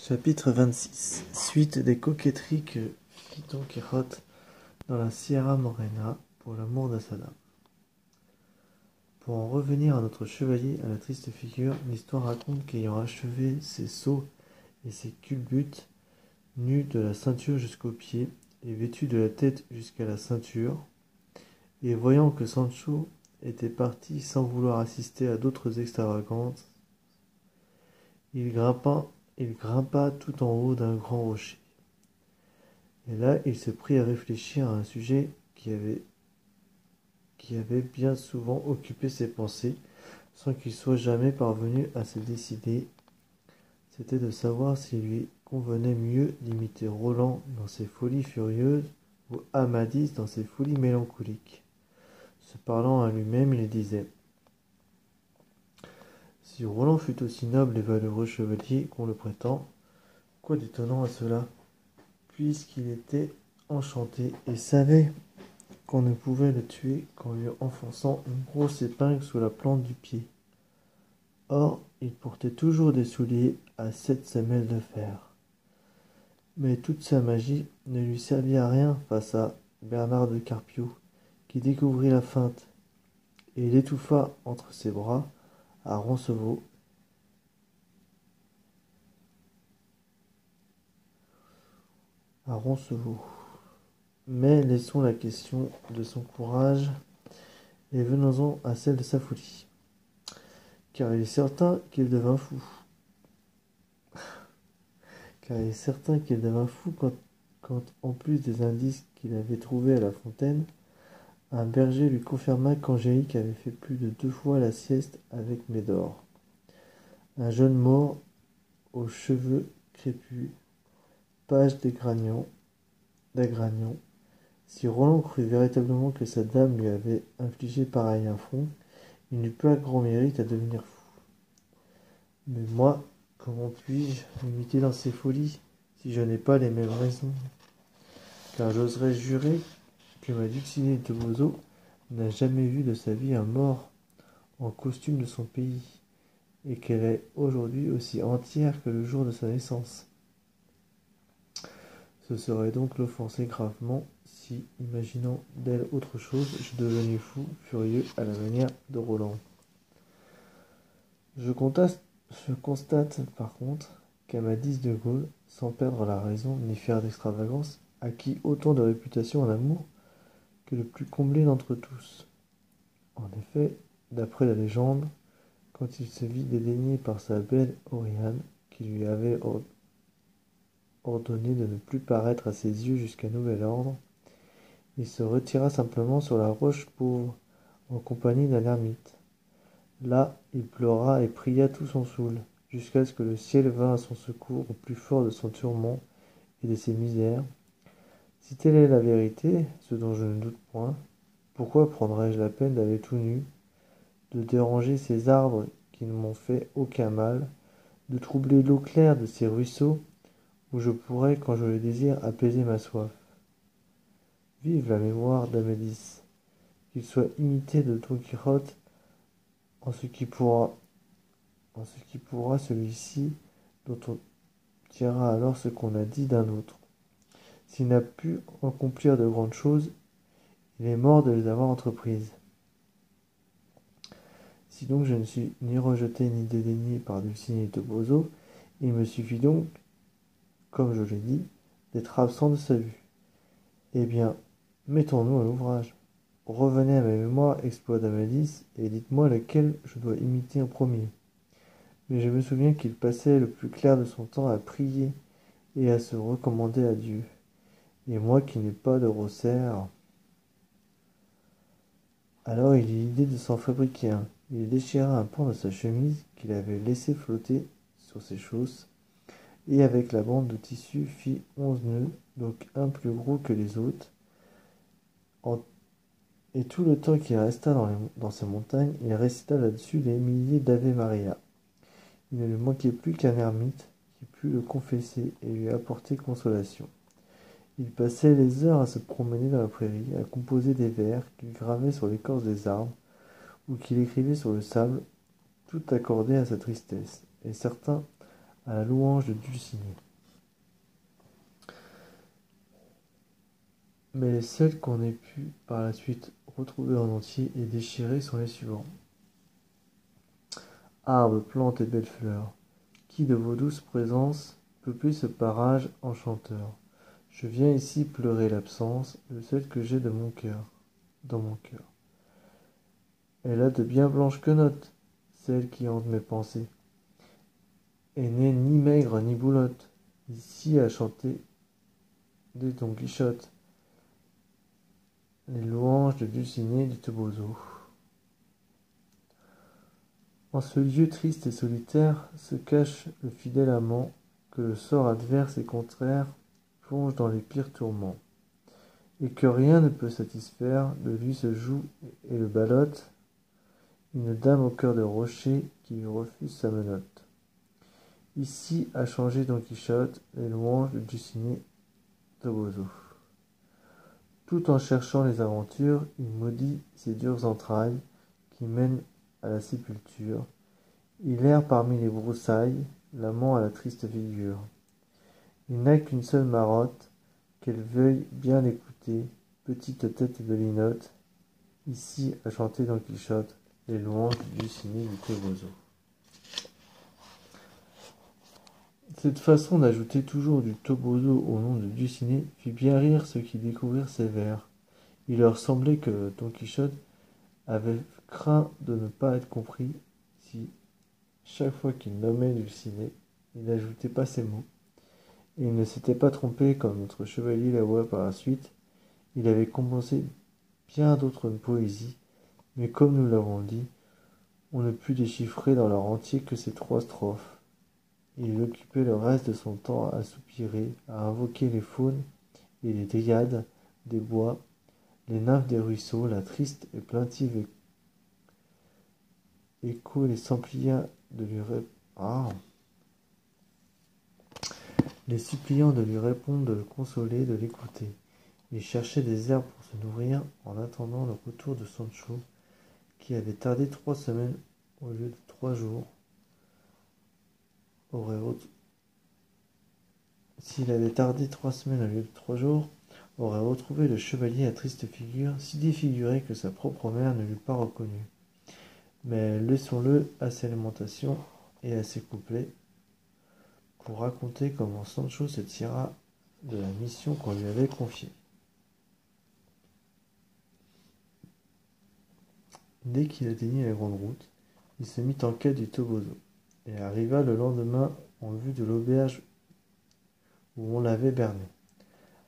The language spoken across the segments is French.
Chapitre 26. Suite des coquetteries que fit Don Quichotte dans la Sierra Morena pour l'amour de sa dame. Pour en revenir à notre chevalier à la triste figure, l'histoire raconte qu'ayant achevé ses sauts et ses culbutes, nu de la ceinture jusqu'aux pieds et vêtu de la tête jusqu'à la ceinture, et voyant que Sancho était parti sans vouloir assister à d'autres extravagances, il grimpa tout en haut d'un grand rocher. Et là, il se prit à réfléchir à un sujet qui avait bien souvent occupé ses pensées, sans qu'il soit jamais parvenu à se décider. C'était de savoir s'il lui convenait mieux d'imiter Roland dans ses folies furieuses ou Amadis dans ses folies mélancoliques. Se parlant à lui-même, il disait: si Roland fut aussi noble et valeureux chevalier qu'on le prétend, quoi d'étonnant à cela, puisqu'il était enchanté et savait qu'on ne pouvait le tuer qu'en lui enfonçant une grosse épingle sous la plante du pied. Or, il portait toujours des souliers à 7 semelles de fer. Mais toute sa magie ne lui servit à rien face à Bernard de Carpio, qui découvrit la feinte, et l'étouffa entre ses bras à Roncevaux. Mais laissons la question de son courage et venons-en à celle de sa folie. Car il est certain qu'il devint fou. Quand, en plus des indices qu'il avait trouvés à la fontaine, un berger lui confirma qu'Angélique avait fait plus de 2 fois la sieste avec Médor, un jeune mort aux cheveux crépus, page d'Agragnan. Si Roland crut véritablement que sa dame lui avait infligé pareil affront, il n'eut pas grand mérite à devenir fou. Mais moi, comment puis-je m'imiter dans ses folies, si je n'ai pas les mêmes raisons? Car j'oserais jurer que ma Dulcinée de Toboso n'a jamais vu de sa vie un mort en costume de son pays, et qu'elle est aujourd'hui aussi entière que le jour de sa naissance. Ce serait donc l'offenser gravement si, imaginant d'elle autre chose, je devenais fou, furieux à la manière de Roland. Je constate par contre qu'Amadis de Gaule, sans perdre la raison ni faire d'extravagance, acquit autant de réputation en amour que le plus comblé d'entre tous. En effet, d'après la légende, quand il se vit dédaigné par sa belle Oriane, qui lui avait ordonné de ne plus paraître à ses yeux jusqu'à nouvel ordre, il se retira simplement sur la roche pauvre, en compagnie d'un ermite. Là, il pleura et pria tout son saoul, jusqu'à ce que le ciel vînt à son secours au plus fort de son tourment et de ses misères. Si telle est la vérité, ce dont je ne doute point, pourquoi prendrais-je la peine d'aller tout nu, de déranger ces arbres qui ne m'ont fait aucun mal, de troubler l'eau claire de ces ruisseaux où je pourrais, quand je le désire, apaiser ma soif? Vive la mémoire d'Amadis, qu'il soit imité de Don Quichotte en ce qui pourra celui-ci, dont on dira alors ce qu'on a dit d'un autre. S'il n'a pu accomplir de grandes choses, il est mort de les avoir entreprises. Si donc je ne suis ni rejeté ni dédaigné par Dulcinée de Toboso, il me suffit donc, comme je l'ai dit, d'être absent de sa vue. Eh bien, mettons-nous à l'ouvrage. Revenez à ma mémoire exploit d'Amadis, et dites-moi lequel je dois imiter en premier. Mais je me souviens qu'il passait le plus clair de son temps à prier et à se recommander à Dieu. Et moi qui n'ai pas de rosaire... Alors il eut l'idée de s'en fabriquer un. Il déchira un pan de sa chemise qu'il avait laissé flotter sur ses chausses, et avec la bande de tissu fit 11 nœuds, donc un plus gros que les autres. Et tout le temps qu'il resta dans ces montagnes, il récita là-dessus des milliers d'Ave Maria. Il ne lui manquait plus qu'un ermite qui pût le confesser et lui apporter consolation. Il passait les heures à se promener dans la prairie, à composer des vers qu'il gravait sur l'écorce des arbres ou qu'il écrivait sur le sable, tout accordé à sa tristesse, et certains à la louange de Dulcinée. Mais les seuls qu'on ait pu par la suite retrouver en entier et déchirer sont les suivants. Arbres, plantes et belles fleurs, qui de vos douces présences peuplez ce parage enchanteur. Je viens ici pleurer l'absence de celle que j'ai de mon cœur, dans mon cœur. Elle a de bien blanches quenottes, celle qui hante mes pensées, et n'est ni maigre ni boulotte, ici à chanter des Don Quichotte, les louanges de Dulcinée du Toboso. En ce lieu triste et solitaire se cache le fidèle amant que le sort adverse et contraire plonge dans les pires tourments, et que rien ne peut satisfaire, de lui se joue et le ballotte une dame au cœur de rocher qui lui refuse sa menotte. Ici a changé Don Quichotte les louanges de Dulcinée Toboso. Tout en cherchant les aventures, il maudit ces dures entrailles qui mènent à la sépulture. Il erre parmi les broussailles, l'amant à la triste figure. Il n'a qu'une seule marotte, qu'elle veuille bien écouter, petite tête de linotte, ici à chanter Don Quichotte les louanges du Dulcinée du Toboso. Cette façon d'ajouter toujours du Toboso au nom de Dulcinée fit bien rire ceux qui découvrirent ces vers. Il leur semblait que Don Quichotte avait craint de ne pas être compris si, chaque fois qu'il nommait Dulcinée, il n'ajoutait pas ces mots. Et il ne s'était pas trompé comme notre chevalier l'avoua par la suite. Il avait compensé bien d'autres poésies, mais comme nous l'avons dit, on ne put déchiffrer dans leur entier que ces 3 strophes. Il occupait le reste de son temps à soupirer, à invoquer les faunes et les dryades des bois, les nymphes des ruisseaux, la triste et plaintive écho les suppliants de lui les suppliants de lui répondre, de le consoler, de l'écouter. Il cherchait des herbes pour se nourrir en attendant le retour de Sancho, qui avait tardé 3 semaines au lieu de 3 jours. S'il avait tardé 3 semaines au lieu de 3 jours, aurait retrouvé le chevalier à triste figure, si défiguré que sa propre mère ne l'eût pas reconnu. Mais laissons-le à ses lamentations et à ses couplets, pour raconter comment Sancho se tira de la mission qu'on lui avait confiée. Dès qu'il atteignit la grande route, il se mit en quête du Toboso, et arriva le lendemain en vue de l'auberge où on l'avait berné.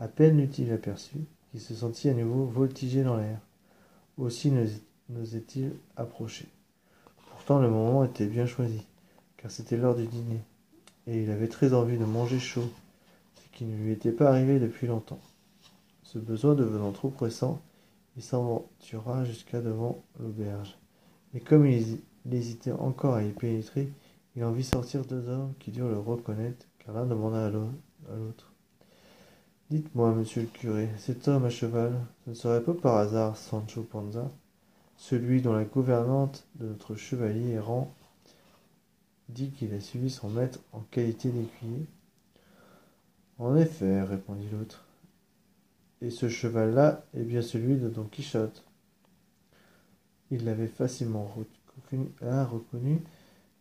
À peine l'eut-il aperçu, qu'il se sentit à nouveau voltiger dans l'air. Aussi n'osait-il approcher. Pourtant le moment était bien choisi, car c'était l'heure du dîner, et il avait très envie de manger chaud, ce qui ne lui était pas arrivé depuis longtemps. Ce besoin devenant trop pressant, il s'aventura jusqu'à devant l'auberge. Et comme il hésitait encore à y pénétrer, il en vit sortir 2 hommes qui durent le reconnaître, car l'un demanda à l'autre. « Dites-moi, monsieur le curé, cet homme à cheval, ce ne serait pas par hasard Sancho Panza, celui dont la gouvernante de notre chevalier errant dit qu'il a suivi son maître en qualité d'écuyer ?» En effet, répondit l'autre, et ce cheval-là est bien celui de Don Quichotte. Il l'avait facilement reconnu,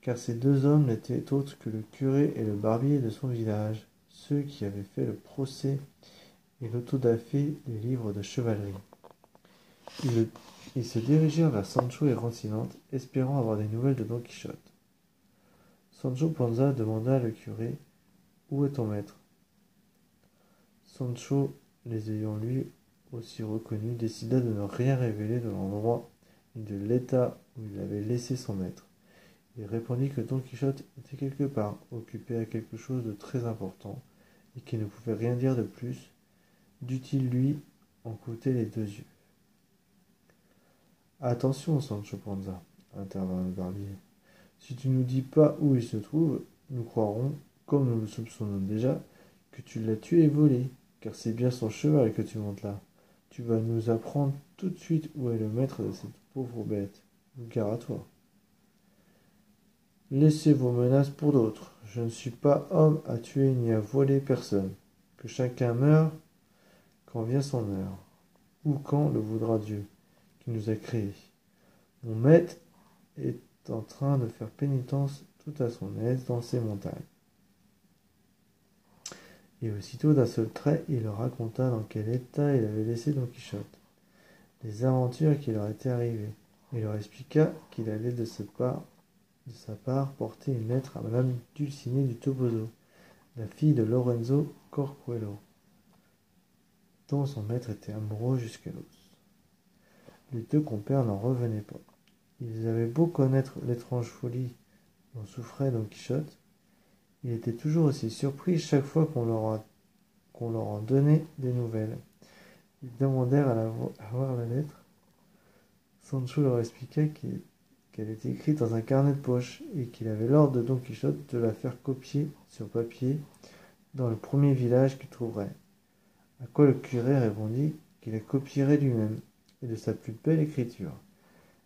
car ces 2 hommes n'étaient autres que le curé et le barbier de son village, ceux qui avaient fait le procès et l'autodafé des livres de chevalerie. Ils se dirigèrent vers Sancho et Rocinante, espérant avoir des nouvelles de Don Quichotte. Sancho Panza demanda le curé: « Où est ton maître ?» Sancho, les ayant lui aussi reconnus, décida de ne rien révéler de l'endroit ni de l'état où il avait laissé son maître. Il répondit que Don Quichotte était quelque part, occupé à quelque chose de très important, et qu'il ne pouvait rien dire de plus, dût-il lui en coûter les 2 yeux. « Attention, Sancho Panza, intervint le barbier. Si tu nous dis pas où il se trouve, nous croirons, comme nous le soupçonnons déjà, que tu l'as tué et volé, car c'est bien son cheval que tu montes là. Tu vas nous apprendre tout de suite où est le maître de cette pauvre bête. Gare à toi. » Laissez vos menaces pour d'autres. Je ne suis pas homme à tuer ni à voler personne. Que chacun meure quand vient son heure, ou quand le voudra Dieu, qui nous a créés. Mon maître est en train de faire pénitence tout à son aise dans ces montagnes. Et aussitôt, d'un seul trait, il leur raconta dans quel état il avait laissé Don Quichotte, les aventures qui leur étaient arrivées, et leur expliqua qu'il allait de sa part porter une lettre à Madame Dulcinée du Toboso, la fille de Lorenzo Corcuelo, dont son maître était amoureux jusqu'à l'os. Les deux compères n'en revenaient pas. Ils avaient beau connaître l'étrange folie dont souffrait Don Quichotte, il était toujours aussi surpris chaque fois qu'on leur en donnait des nouvelles. Ils demandèrent à voir la lettre. Sancho leur expliqua qu'elle était écrite dans un carnet de poche et qu'il avait l'ordre de Don Quichotte de la faire copier sur papier dans le premier village qu'il trouverait. À quoi le curé répondit qu'il la copierait lui-même et de sa plus belle écriture,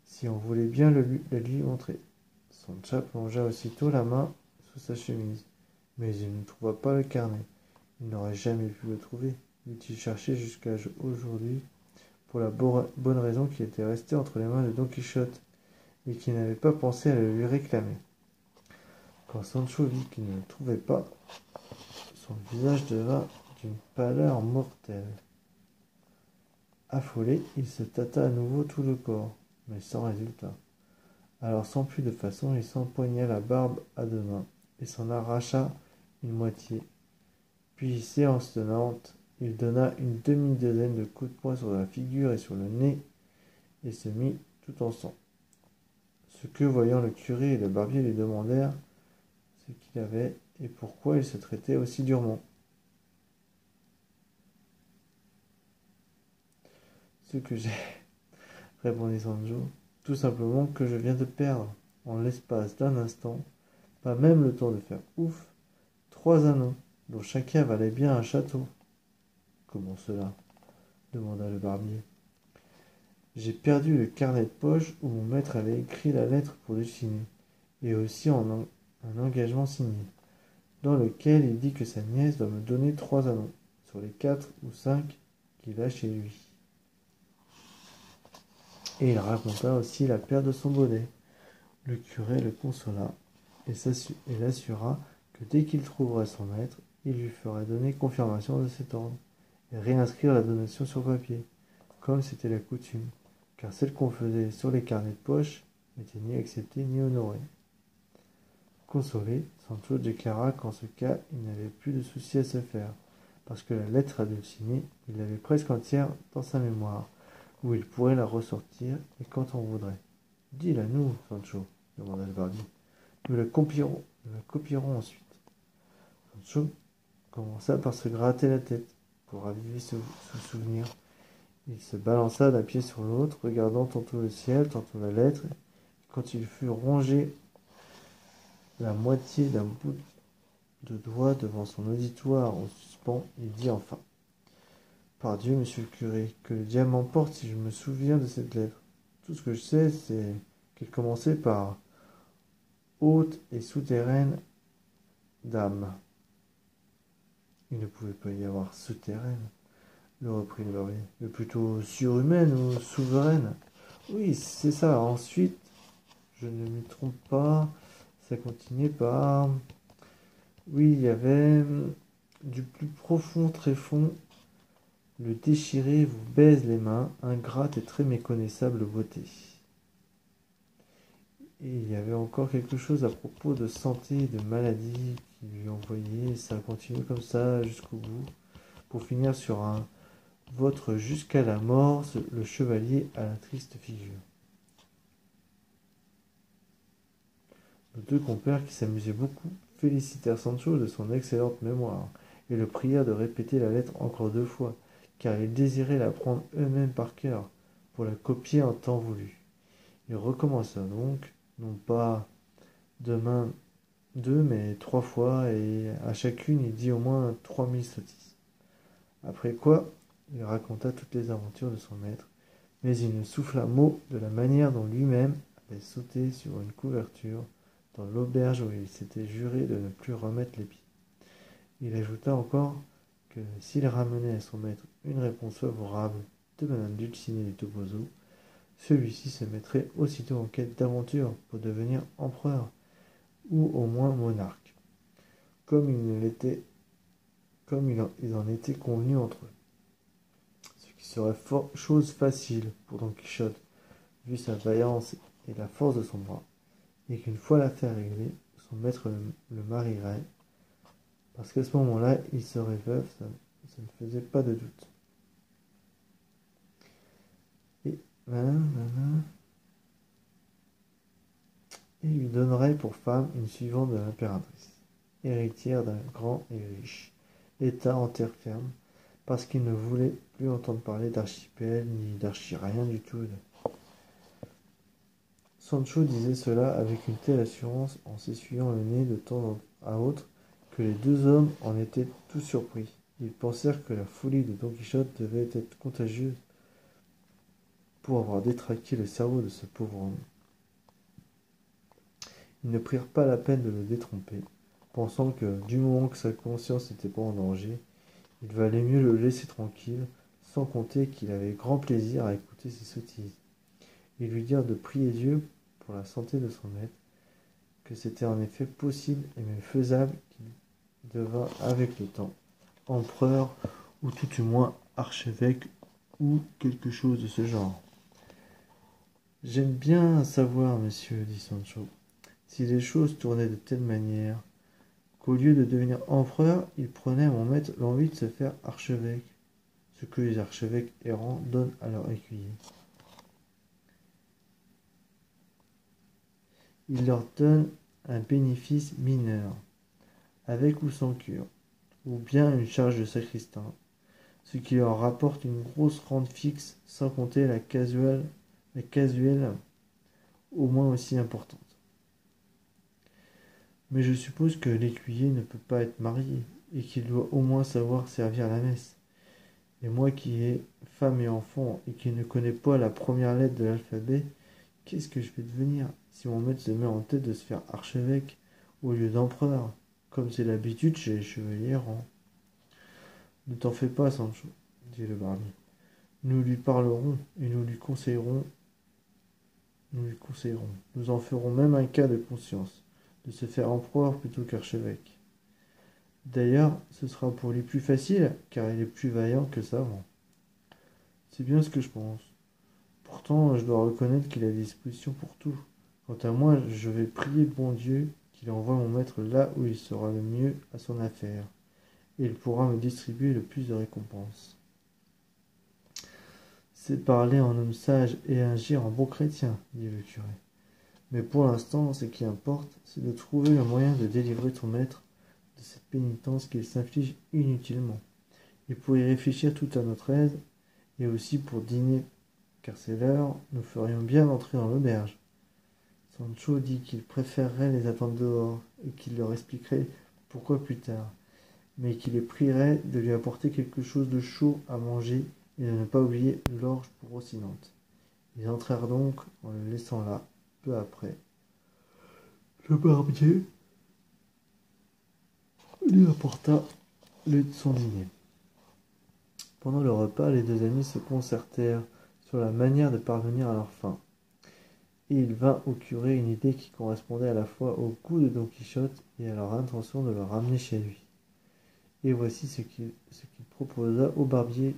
si on voulait bien la lui montrer. Sancho plongea aussitôt la main sous sa chemise, mais il ne trouva pas le carnet. Il n'aurait jamais pu le trouver, l'eût-il cherché jusqu'à aujourd'hui, pour la bonne raison qu'il était resté entre les mains de Don Quichotte, et qu'il n'avait pas pensé à le lui réclamer. Quand Sancho vit qu'il ne le trouvait pas, son visage devint d'une pâleur mortelle. Affolé, il se tâta à nouveau tout le corps, mais sans résultat. Alors sans plus de façon, il s'empoigna la barbe à deux mains, et s'en arracha une moitié. Puis, séance tenante, il donna une demi-douzaine de coups de poing sur la figure et sur le nez, et se mit tout en sang. Ce que, voyant le curé et le barbier, lui demandèrent ce qu'il avait et pourquoi il se traitait aussi durement. Ce que j'ai, répondit Sancho, tout simplement que je viens de perdre, en l'espace d'un instant, pas même le temps de faire ouf, 3 anneaux, dont chacun valait bien un château. Comment cela? Demanda le barbier. J'ai perdu le carnet de poche où mon maître avait écrit la lettre pour Dulcinée, et aussi un engagement signé, dans lequel il dit que sa nièce doit me donner 3 anneaux, sur les 4 ou 5 qu'il a chez lui. Et il raconta aussi la perte de son bonnet. Le curé le consola et l'assura que dès qu'il trouverait son maître, il lui ferait donner confirmation de cet ordre, et réinscrire la donation sur papier, comme c'était la coutume, car celle qu'on faisait sur les carnets de poche n'était ni acceptée ni honorée. Consolé, Sancho déclara qu'en ce cas, il n'avait plus de soucis à se faire, parce que la lettre à Dulcinée, il l'avait presque entière dans sa mémoire, où il pourrait la ressortir, et quand on voudrait. Dis-la nous, Sancho, demanda le barbier. Nous la copierons ensuite. Sancho commença par se gratter la tête, pour raviver ce souvenir. Il se balança d'un pied sur l'autre, regardant tantôt le ciel, tantôt la lettre. Quand il fut rongé la moitié d'un bout de doigt devant son auditoire en suspens, il dit enfin: Par Dieu, monsieur le curé, que le diable m'emporte si je me souviens de cette lettre. Tout ce que je sais, c'est qu'elle commençait par haute et souterraine dame. Il ne pouvait pas y avoir souterraine, le reprit le barbier, mais plutôt surhumaine ou souveraine. Oui, c'est ça. Ensuite, je ne m'y trompe pas, ça continuait par... Oui, il y avait du plus profond tréfonds, le déchiré vous baise les mains, ingrate et très méconnaissable beauté. Et il y avait encore quelque chose à propos de santé et de maladie qui lui envoyait, et ça continue comme ça jusqu'au bout, pour finir sur un votre jusqu'à la mort, le chevalier à la triste figure. Nos deux compères, qui s'amusaient beaucoup, félicitèrent Sancho de son excellente mémoire, et le prièrent de répéter la lettre encore 2 fois, car ils désiraient la prendre eux-mêmes par cœur, pour la copier en temps voulu. Il recommença donc, non pas demain 2, mais 3 fois, et à chacune il dit au moins 3000 sottises. Après quoi, il raconta toutes les aventures de son maître, mais il ne souffla mot de la manière dont lui-même avait sauté sur une couverture dans l'auberge où il s'était juré de ne plus remettre les pieds. Il ajouta encore que s'il ramenait à son maître une réponse favorable de Madame Dulcinée du Toboso, celui-ci se mettrait aussitôt en quête d'aventure pour devenir empereur, ou au moins monarque, comme ils en étaient convenus entre eux. Ce qui serait chose facile pour Don Quichotte, vu sa vaillance et la force de son bras, et qu'une fois l'affaire réglée, son maître le marierait, parce qu'à ce moment-là, il serait veuf, ça ne faisait pas de doute. Et lui donnerait pour femme une suivante de l'impératrice, héritière d'un grand et riche état en terre ferme, parce qu'il ne voulait plus entendre parler d'archipel ni d'archi-rien du tout. Sancho disait cela avec une telle assurance en s'essuyant le nez de temps à autre que les deux hommes en étaient tout surpris. Ils pensèrent que la folie de Don Quichotte devait être contagieuse pour avoir détraqué le cerveau de ce pauvre homme. Ils ne prirent pas la peine de le détromper, pensant que, du moment que sa conscience n'était pas en danger, il valait mieux le laisser tranquille, sans compter qu'il avait grand plaisir à écouter ses sottises. Ils lui dirent de prier Dieu pour la santé de son maître, que c'était en effet possible et même faisable qu'il devint avec le temps empereur, ou tout du moins archevêque, ou quelque chose de ce genre. J'aime bien savoir, monsieur, dit Sancho, si les choses tournaient de telle manière qu'au lieu de devenir empereur, il prenait à mon maître l'envie de se faire archevêque, ce que les archevêques errants donnent à leur écuyer. Il leur donne un bénéfice mineur, avec ou sans cure, ou bien une charge de sacristain, ce qui leur rapporte une grosse rente fixe, sans compter la casuelle au moins aussi importante. Mais je suppose que l'écuyer ne peut pas être marié, et qu'il doit au moins savoir servir la messe. Et moi qui ai femme et enfant, et qui ne connais pas la première lettre de l'alphabet, qu'est-ce que je vais devenir si mon maître se met en tête de se faire archevêque au lieu d'empereur, comme c'est l'habitude chez les chevaliers errants? Ne t'en fais pas, Sancho, dit le barbier. Nous lui parlerons et nous lui conseillerons. Nous en ferons même un cas de conscience, de se faire empereur plutôt qu'archevêque. D'ailleurs, ce sera pour lui plus facile, car il est plus vaillant que savant. C'est bien ce que je pense. Pourtant, je dois reconnaître qu'il a des dispositions pour tout. Quant à moi, je vais prier le bon Dieu qu'il envoie mon maître là où il sera le mieux à son affaire, et il pourra me distribuer le plus de récompenses. C'est parler en homme sage et agir en bon chrétien, dit le curé. Mais pour l'instant, ce qui importe, c'est de trouver le moyen de délivrer ton maître de cette pénitence qu'il s'inflige inutilement. Et pour y réfléchir tout à notre aise, et aussi pour dîner, car c'est l'heure, nous ferions bien d'entrer dans l'auberge. Sancho dit qu'il préférerait les attendre dehors, et qu'il leur expliquerait pourquoi plus tard, mais qu'il les prierait de lui apporter quelque chose de chaud à manger et de ne pas oublier l'orge pour Rocinante. Ils entrèrent donc en le laissant là, peu après. Le barbier lui apporta son dîner. Pendant le repas, les deux amis se concertèrent sur la manière de parvenir à leur fin. Et il vint au curé une idée qui correspondait à la fois au goût de Don Quichotte et à leur intention de le ramener chez lui. Et voici ce qu'il proposa au barbier.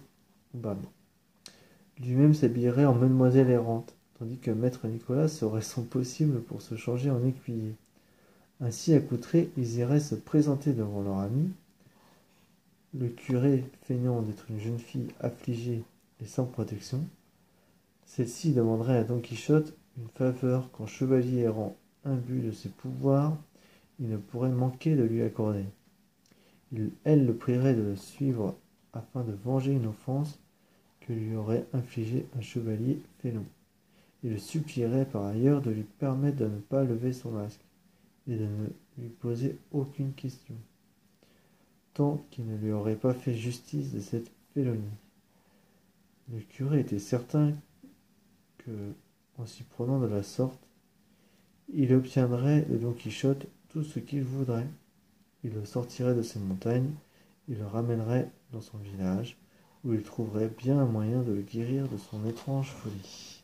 Lui-même s'habillerait en mademoiselle errante, tandis que maître Nicolas serait son possible pour se changer en écuyer. Ainsi accoutrés, ils iraient se présenter devant leur ami. Le curé, feignant d'être une jeune fille affligée et sans protection, celle-ci demanderait à Don Quichotte une faveur qu'en chevalier errant imbu de ses pouvoirs, il ne pourrait manquer de lui accorder. Elle le prierait de le suivre afin de venger une offense que lui aurait infligée un chevalier félon, et le supplierait par ailleurs de lui permettre de ne pas lever son masque, et de ne lui poser aucune question, tant qu'il ne lui aurait pas fait justice de cette félonie. Le curé était certain que, en s'y prenant de la sorte, Il obtiendrait de Don Quichotte tout ce qu'il voudrait. Il le sortirait de ces montagnes, il le ramènerait dans son village, où il trouverait bien un moyen de le guérir de son étrange folie.